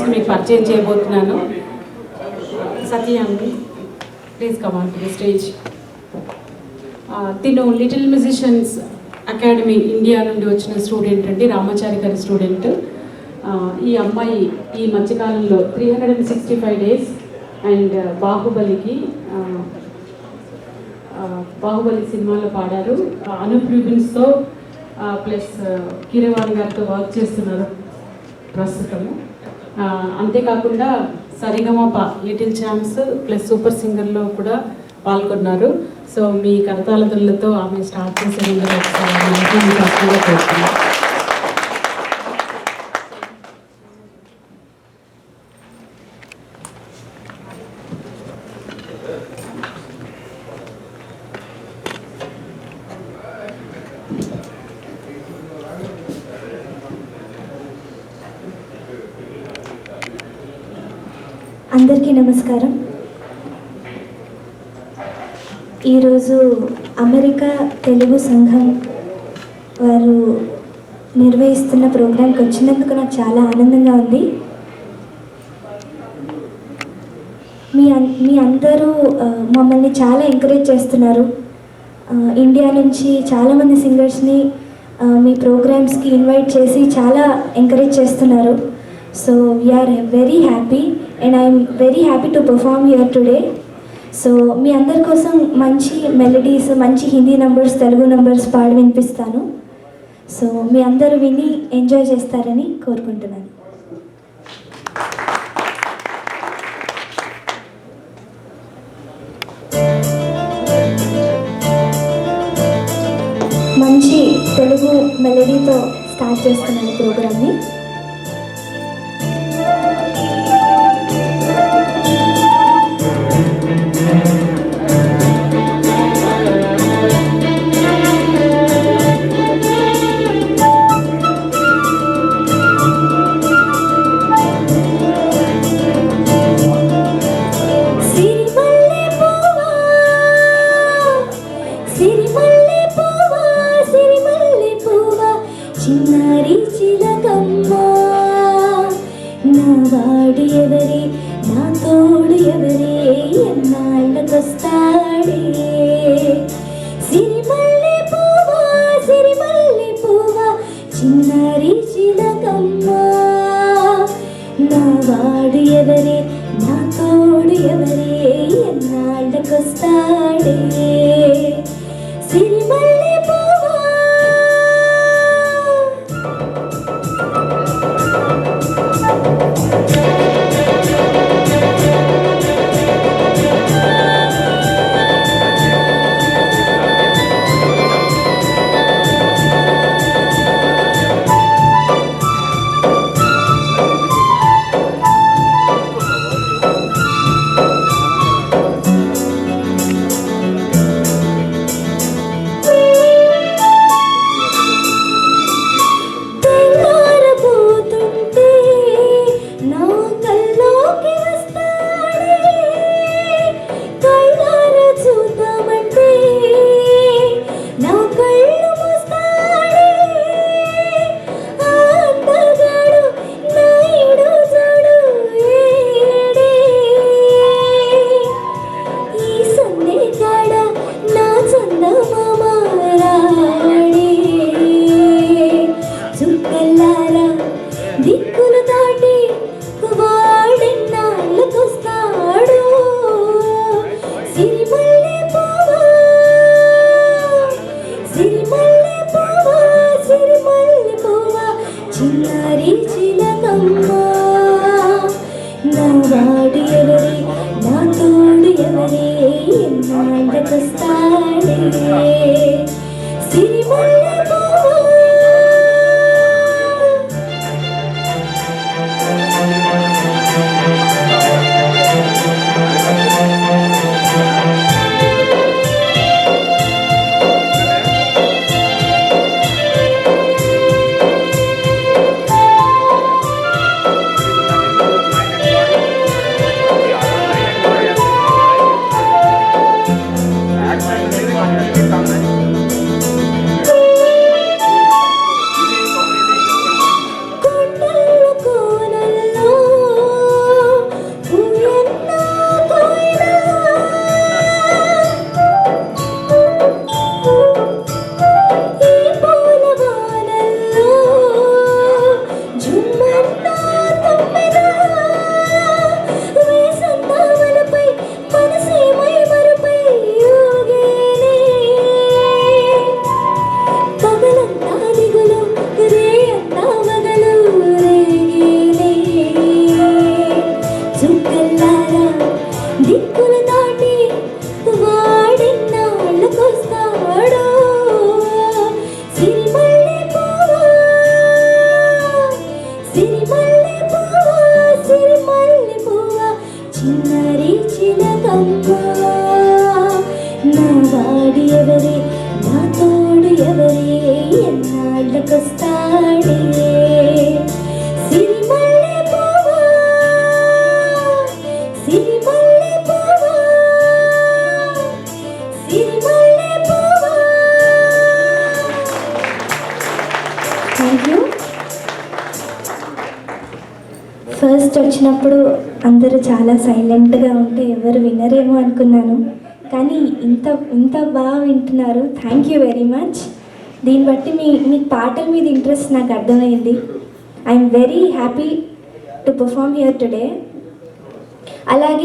Artist మీకు పరిచయం చేయబోతున్నాను. సతీ అండి, please come on to the stage. తిను లిటిల్ మ్యూజిషియన్స్ అకాడమీ ఇండియా నుండి వచ్చిన స్టూడెంట్ అండి, రామాచారి గారి స్టూడెంట్. ఈ అమ్మాయి ఈ మధ్యకాలంలో 365 days అండ్ బాహుబలి సినిమాలో పాడారు. అనూప్ రూబిన్స్తో ప్లస్ కీరవాణి గారితో వర్క్ చేస్తున్నారు ప్రస్తుతము. అంతేకాకుండా Sarigamapa little champs plus super సింగర్లో కూడా పాల్గొన్నారు. సో మీ కరతాళతలతో ఆమె స్టార్ట్ చేసే కోరుతున్నాను. అందరికీ నమస్కారం. ఈరోజు అమెరికా తెలుగు సంఘం వారు నిర్వహిస్తున్న ప్రోగ్రాంకి వచ్చినందుకు నాకు చాలా ఆనందంగా ఉంది. మీ అందరూ మమ్మల్ని చాలా ఎంకరేజ్ చేస్తున్నారు. ఇండియా నుంచి చాలామంది సింగర్స్ని మీ ప్రోగ్రామ్స్కి ఇన్వైట్ చేసి చాలా ఎంకరేజ్ చేస్తున్నారు. So we are very happy and I am very happy to perform here today. So మీ అందరి కోసం మంచి మెలడీస్, మంచి హిందీ నంబర్స్, తెలుగు నంబర్స్ పాడి వినిపిస్తాను. సో మీ అందరూ విని ఎంజాయ్ చేస్తారని కోరుకుంటున్నాను. మంచి తెలుగు మెలడీతో స్టార్ట్ చేస్తున్నాను ప్రోగ్రామ్ని. చిన్నారి చిలకమ్మ నా వాడు ఎవరే, నా తోడు ఎవరే, ఎన్నాళ్ళకొస్తాడే. సిరిమల్లె పువ్వా, సిరిమల్లె పువ్వా, చిన్నారి చిలకమ్మ నా వాడు ఎవరే, నా తోడు ఎవరే, ఎన్నాళ్ళకొస్తాడే. సిరిమల్లె పువ్వా. ఫస్ట్ వచ్చినప్పుడు అందరూ చాలా సైలెంట్గా ఉంటే ఎవరు వినరేమో అనుకున్నాను, కానీ ఇంత ఇంత బాగా వింటున్నారు. Thank you very much. దీన్ని బట్టి మీ పాటల మీద ఇంట్రెస్ట్ నాకు అర్థమైంది. I'm very happy to perform here today. అలాగే